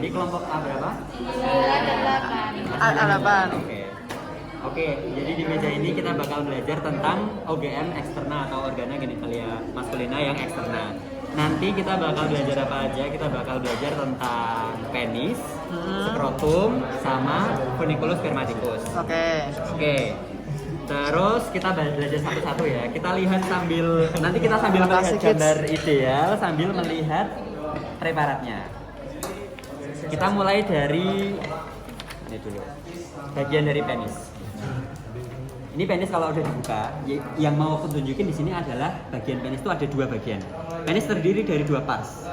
Ini kelompok A berapa? 8. Oke, jadi di meja ini kita bakal belajar tentang OGM eksterna atau organa genitalia maskulina yang eksterna. Nanti kita bakal belajar apa aja? Kita bakal belajar tentang penis, skrotum, sama funiculus spermaticus. Oke. Terus kita belajar satu-satu ya. Kita lihat nanti kita sambil melihat gambar ideal sambil melihat preparatnya. Kita mulai dari ini dulu. Bagian dari penis. Ini penis kalau udah dibuka, yang mau aku tunjukin di sini adalah bagian penis itu ada 2 bagian. Penis terdiri dari 2 pars.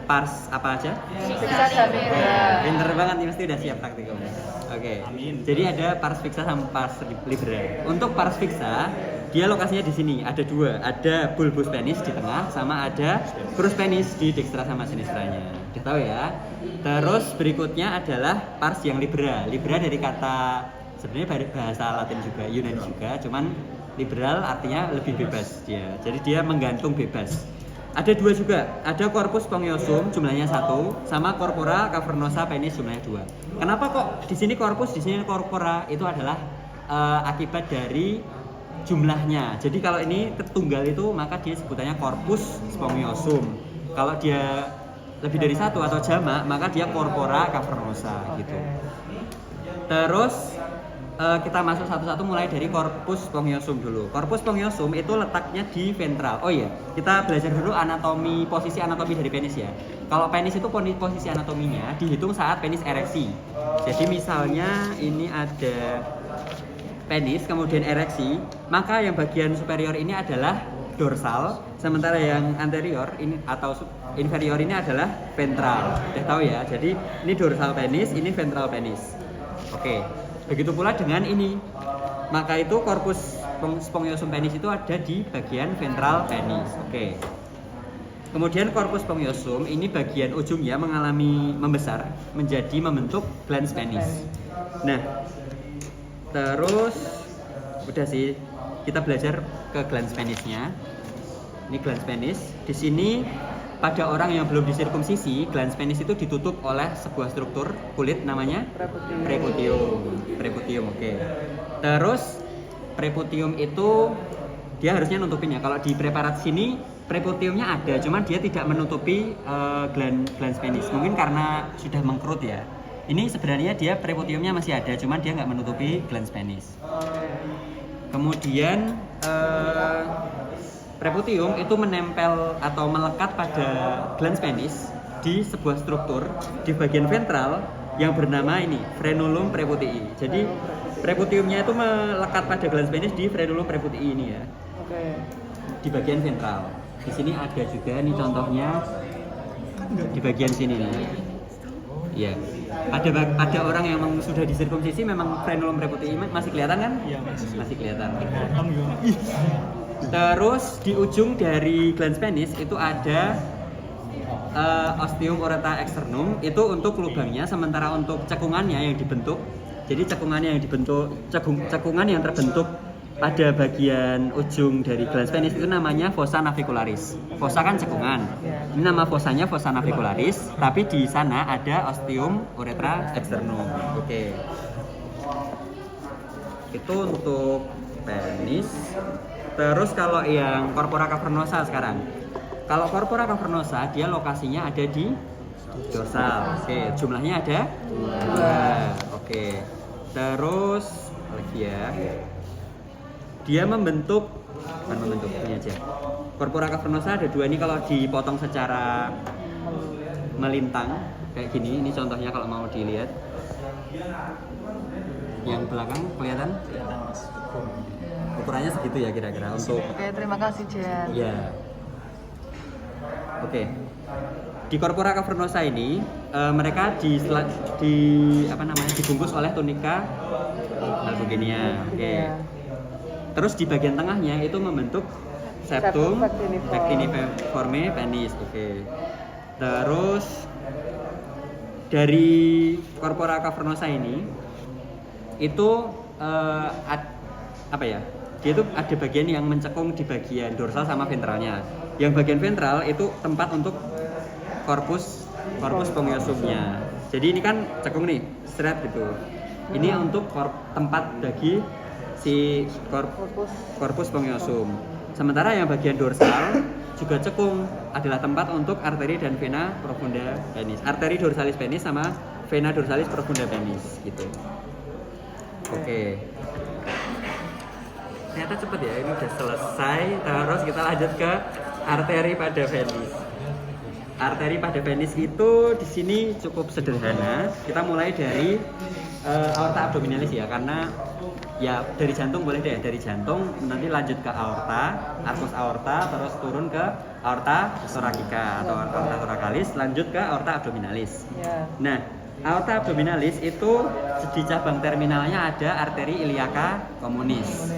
Pars apa aja? Fixa dan libera. Pinter banget nih, mesti udah siap praktikumnya. Oke. Jadi ada pars fixa sama pars libera. Untuk pars fixa, dia lokasinya di sini. Ada 2. Ada bulbus penis di tengah, sama ada crus penis di dextra sama sinistranya. Udah tahu ya. Terus berikutnya adalah pars yang libera. Libera dari kata sebenarnya bahasa Latin juga, Yunani juga, cuman liberal artinya lebih bebas dia. Jadi dia menggantung bebas. Ada 2 juga, ada corpus spongiosum jumlahnya 1, sama corpora cavernosa penis jumlahnya 2. Kenapa kok di sini corpus, di sini corpora? Itu adalah akibat dari jumlahnya. Jadi kalau ini tunggal itu maka dia sebutannya corpus spongiosum. Kalau dia lebih dari 1 atau jamak maka dia corpora cavernosa gitu. Terus kita masuk satu-satu mulai dari corpus spongiosum dulu. Corpus spongiosum itu letaknya di ventral. Oh iya, kita belajar dulu posisi anatomi dari penis ya. Kalau penis itu posisi anatominya dihitung saat penis ereksi. Jadi misalnya ini ada penis kemudian ereksi, maka yang bagian superior ini adalah dorsal, sementara yang anterior ini atau inferior ini adalah ventral. Udah tahu ya. Jadi ini dorsal penis, ini ventral penis. Oke. Begitu pula dengan ini. Maka itu corpus spongiosum penis itu ada di bagian ventral penis. Oke. Kemudian corpus spongiosum ini bagian ujungnya mengalami membesar menjadi membentuk glans penis. Nah, terus udah sih kita belajar ke glans penisnya. Ini glans penis. Di sini pada orang yang belum disirkumsisi, glans penis itu ditutup oleh sebuah struktur kulit namanya preputium. Oke. Terus preputium itu dia harusnya nutupin ya. Kalau di preparat sini preputiumnya ada, cuman dia tidak menutupi glans penis. Mungkin karena sudah mengkerut ya. Ini sebenarnya dia preputiumnya masih ada, cuman dia nggak menutupi glans penis. Kemudian preputium itu menempel atau melekat pada glans penis di sebuah struktur di bagian ventral yang bernama ini frenulum preputii. Jadi preputiumnya itu melekat pada glans penis di frenulum preputii ini ya. Di bagian ventral. Di sini ada juga nih contohnya di bagian sini nih. Ya. Pada orang yang sudah disirkumsisi memang frenulum preputii masih kelihatan kan? Iya, masih kelihatan. Terus di ujung dari glans penis itu ada ostium ureta externum, itu untuk lubangnya, sementara untuk cekungannya yang dibentuk. Jadi cekungan yang terbentuk pada bagian ujung dari glans penis itu namanya fossa navicularis. Fossa kan cekungan. Ini nama fossanya fossa navicularis, tapi di sana ada ostium ureta externum. Oke. Itu untuk penis. Terus kalau yang corpora cavernosa sekarang. Kalau corpora cavernosa dia lokasinya ada di dorsal. Oke, jumlahnya ada 2. Oke. Terus lagi ya. Dia membentuk ini aja. Corpora cavernosa ada 2 ini kalau dipotong secara melintang kayak gini. Ini contohnya kalau mau dilihat. Yang belakang kelihatan? Ukurannya segitu ya kira-kira untuk. Oke, terima kasih Jen. Ya. Oke. Di corpora cavernosa ini mereka dibungkus oleh tunika albuginiana. Oke. Terus di bagian tengahnya itu membentuk septum pectiniforme penis. Oke. Terus dari corpora cavernosa ini itu dia itu ada bagian yang mencekung di bagian dorsal sama ventralnya. Yang bagian ventral itu tempat untuk corpus korpus spongiosumnya. Jadi ini kan cekung nih, straight gitu. Ini untuk tempat bagi si korpus spongiosum. Sementara yang bagian dorsal juga cekung, adalah tempat untuk arteri dan vena profunda penis. Arteri dorsalis penis sama vena dorsalis profunda penis gitu. Oke. Ternyata cepet ya, ini udah selesai. Terus kita lanjut ke arteri pada penis. Arteri pada penis itu di sini cukup sederhana. Kita mulai dari aorta abdominalis ya, karena ya dari jantung boleh deh, dari jantung nanti lanjut ke aorta, arcus aorta, terus turun ke aorta thoracica atau aorta thoracalis, lanjut ke aorta abdominalis. Nah, aorta abdominalis itu di cabang terminalnya ada arteri iliaca communis.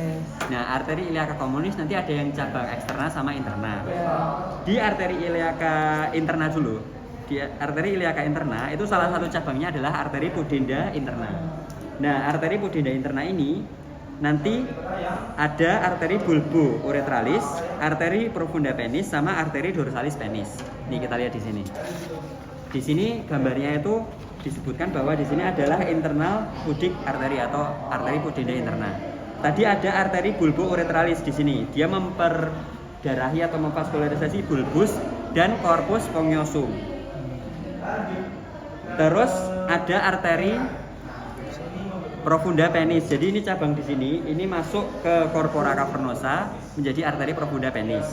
Nah, arteri iliaca communis nanti ada yang cabang eksterna sama interna. Di arteri iliaca interna dulu. Di arteri iliaca interna itu salah satu cabangnya adalah arteri pudenda interna. Nah, arteri pudenda interna ini nanti ada arteri bulbo uretralis, arteri profunda penis sama arteri dorsalis penis. Nih kita lihat di sini. Di sini gambarnya itu disebutkan bahwa di sini adalah internal pudic arteri atau arteri pudenda interna. Tadi ada arteri bulbo uretralis di sini. Dia memperdarahi atau memvaskularisasi bulbus dan corpus spongiosum. Terus ada arteri profunda penis. Jadi ini cabang di sini, ini masuk ke corpora cavernosa menjadi arteri profunda penis.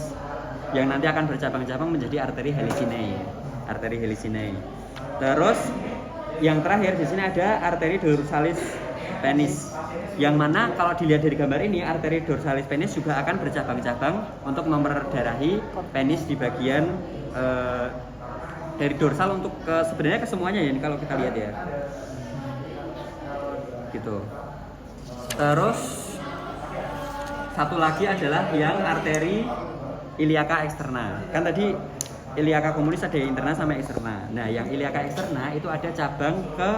Yang nanti akan bercabang-cabang menjadi arteri helicinae. Arteri helicinae. Terus yang terakhir di sini ada arteri dorsalis penis. Yang mana kalau dilihat dari gambar ini, arteri dorsalis penis juga akan bercabang-cabang untuk memperdarahi penis di bagian dari dorsal untuk sebenarnya ke semuanya ya, kalau kita lihat ya. Gitu. Terus satu lagi adalah yang arteri iliaca eksterna. Kan tadi iliaca communis ada interna sama eksterna. Nah, yang iliaca eksterna itu ada cabang ke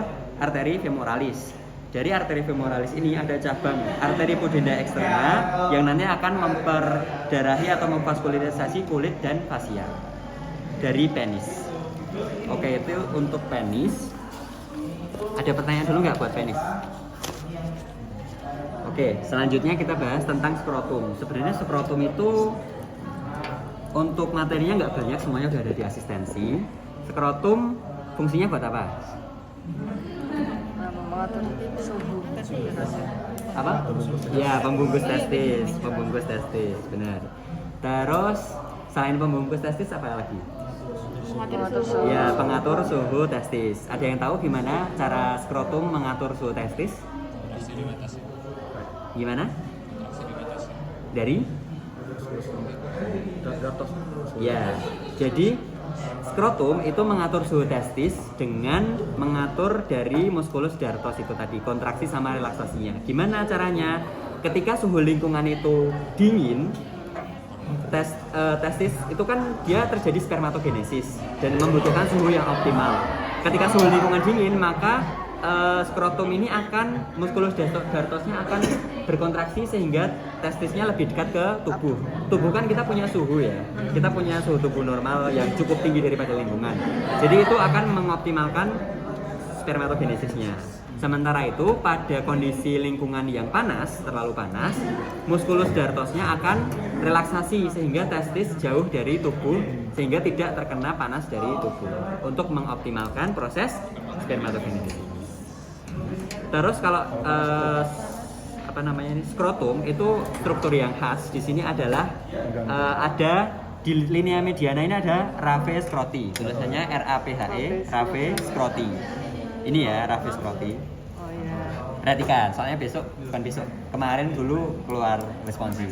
arteri femoralis. Dari arteri femoralis ini ada cabang arteri pudenda eksterna yang nanti akan memperdarahi atau memvaskularisasi kulit dan fasia dari penis. Oke, itu untuk penis. Ada pertanyaan dulu nggak buat penis? Oke, selanjutnya kita bahas tentang skrotum. Sebenarnya skrotum itu untuk materinya nggak banyak, semuanya udah ada di asistensi. Skrotum fungsinya buat apa? Mengatur suhu Apa? Ya, pembungkus testis, pembungkus testis, benar. Terus selain pembungkus testis apa lagi? mengatur suhu. Ya, pengatur suhu testis. Ada yang tahu gimana cara skrotum mengatur suhu testis? Gimana? Dari? Ya, jadi skrotum itu mengatur suhu testis dengan mengatur dari musculus dartos itu tadi, kontraksi sama relaksasinya. Gimana caranya? Ketika suhu lingkungan itu dingin, testis itu kan dia terjadi spermatogenesis dan membutuhkan suhu yang optimal. Ketika suhu lingkungan dingin, maka skrotum ini akan musculus dartosnya akan berkontraksi sehingga testisnya lebih dekat ke tubuh. Tubuh kan kita punya suhu ya, kita punya suhu tubuh normal yang cukup tinggi daripada lingkungan. Jadi itu akan mengoptimalkan spermatogenesisnya. Sementara itu pada kondisi lingkungan yang panas, terlalu panas, musculus dartosnya akan relaksasi sehingga testis jauh dari tubuh sehingga tidak terkena panas dari tubuh untuk mengoptimalkan proses spermatogenesis. Terus kalau skrotum itu struktur yang khas di sini adalah ada di linea mediana ini ada raphe scroti, tulisannya RAPHE, raphe scroti. Ini ya raphe scroti. Oh iya. Perhatikan, soalnya kemarin dulu keluar responsi.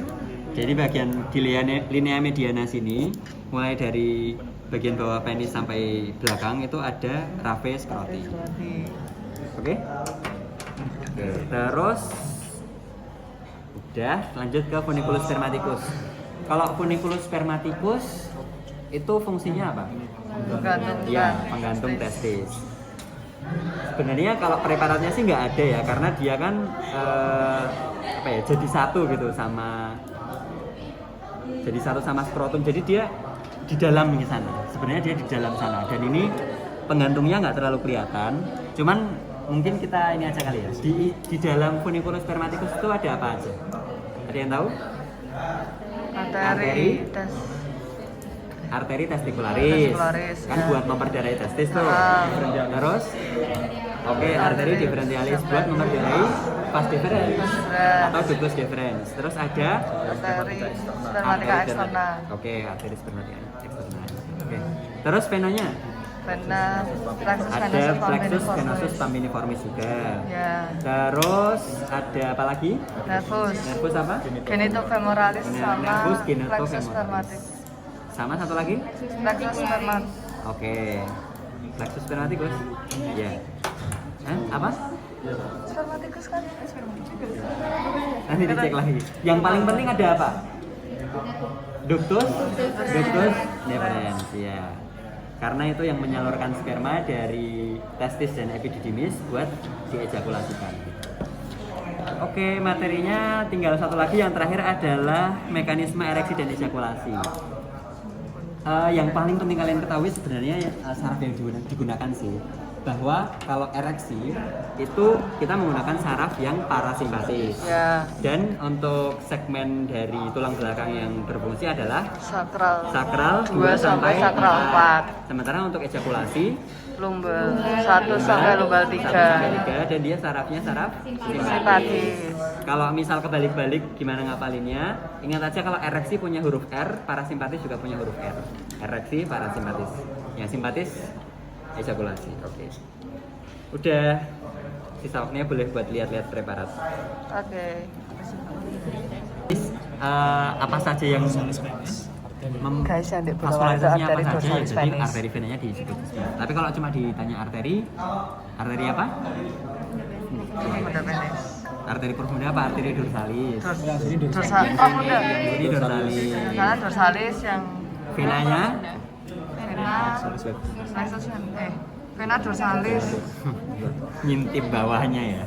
Jadi bagian di linea mediana sini, mulai dari bagian bawah penis sampai belakang itu ada raphe scroti. Oke? Terus udah lanjut ke funiculus spermaticus. Kalau funiculus spermaticus itu fungsinya apa? Penggantung testis. Sebenarnya kalau preparatnya sih nggak ada ya, karena dia kan jadi satu gitu sama skrotum. Jadi dia di dalam di sana. Sebenarnya dia di dalam sana. Dan ini penggantungnya nggak terlalu kelihatan. Cuman mungkin kita ini aja kali ya. Di dalam funiculus spermaticus itu ada apa aja? Ada yang tahu? Arteri, Arteri testicularis. Kan ya. buat memperdarai testis tuh. Terus oke, arteri differentialis buat memperdarai vas deferens atau ductus deferens. Terus ada arteri spermatica externa. Oke, arteri spermatica externa. Oke. Terus venanya? Vena plexus Ada venosus plexus venosus pambiniformis. pambiniformis juga. Ya. Terus ada apa lagi? Nervus. Nervus apa? Genitofemoralis sama Nervus plexus genitofemoralis. spermaticus. Sama satu lagi? Plexus spermaticus. Oke. Plexus spermaticus. Ya. Apa? Spermaticus kan? Nanti dicek lagi. Yang paling penting ada apa? Ductus deferens. Ya. Karena itu yang menyalurkan sperma dari testis dan epididymis buat diejakulasikan. Oke, materinya tinggal satu lagi, yang terakhir adalah mekanisme ereksi dan ejakulasi. Yang paling penting kalian ketahui sebenarnya saraf yang digunakan sih, bahwa kalau ereksi itu kita menggunakan saraf yang parasimpatis. Ya. Dan untuk segmen dari tulang belakang yang berfungsi adalah Sakral 2 sampai sakral 4. Sementara untuk ejakulasi Lumbal 1 sampai lumbal 1 sampai 3. 3 dan dia sarafnya saraf Simpatis. Kalau misal kebalik-balik gimana ngapalinnya? Ingat aja kalau ereksi punya huruf R, parasimpatis juga punya huruf R. Ereksi, parasimpatis. Yang simpatis ejakulasi. Oke. Udah, sisa waktunya boleh buat lihat-lihat preparat. Oke. Apa saja yang Guys, yang di bawah itu vaskularitasnya apa arteri saja ya, dorsalis jadi penis. arteri venanya disebut. Tapi kalau cuma ditanya arteri apa? Pada penis. Arteri profunda apa arteri dorsalis? Profunda. Ini dorsalis. Karena dorsalis yang Venanya vena plexus vena dorsalis. ngintip bawahnya ya.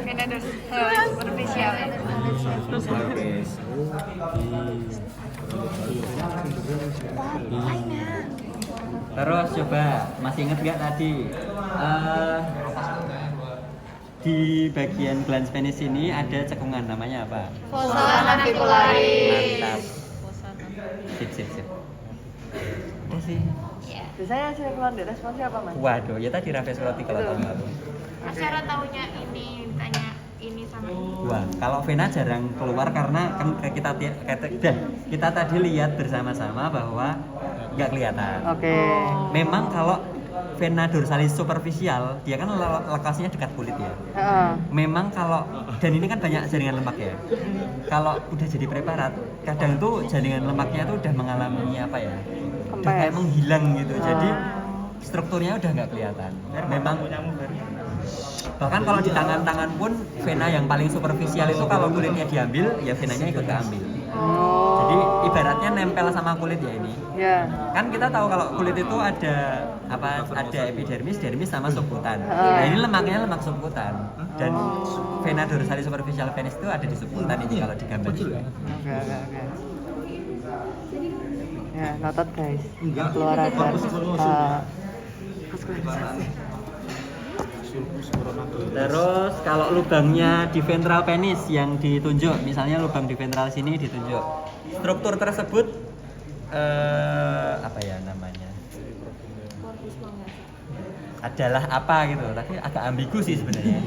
Vena dorsalis superficial. Oke. Terus coba masih inget nggak tadi di bagian glans penis ini ada cekungan, namanya apa? Fossa navicularis. Mantap. Sip. Udah sih. Biasanya saya keluar dari responsnya apa, Mas? Waduh, ya tadi Raffes Roti kalau tahun lalu. Mas cara taunya ini tanya ini sama ini. Wah, kalau vena jarang keluar karena kan kita tadi lihat bersama-sama bahwa nggak kelihatan. Oke. Memang kalau vena dorsalis superficial dia kan lokasinya dekat kulit ya. Heeh. Memang kalau dan ini kan banyak jaringan lemak ya. Kalau udah jadi preparat, kadang tuh jaringan lemaknya tuh udah mengalami apa ya? Udah kayak menghilang gitu. Jadi strukturnya udah nggak kelihatan. Memang bahkan kalau di tangan-tangan pun vena yang paling superficial itu kalau kulitnya diambil ya venanya ikut keambil. Jadi ibaratnya nempel sama kulit ya ini. Ya. Kan kita tahu kalau kulit itu ada ada epidermis, dermis sama subkutan. Nah, ini lemaknya lemak subkutan. Dan vena dorsalis superficial penis itu ada di subkutan ini kalau digambar. Oke. Ya, noted guys. Keluar ada vaskularisasi. Terus kalau lubangnya di ventral penis yang ditunjuk, misalnya lubang di ventral sini ditunjuk. Struktur tersebut apa ya namanya? Adalah apa gitu, tapi agak ambigu sih sebenarnya.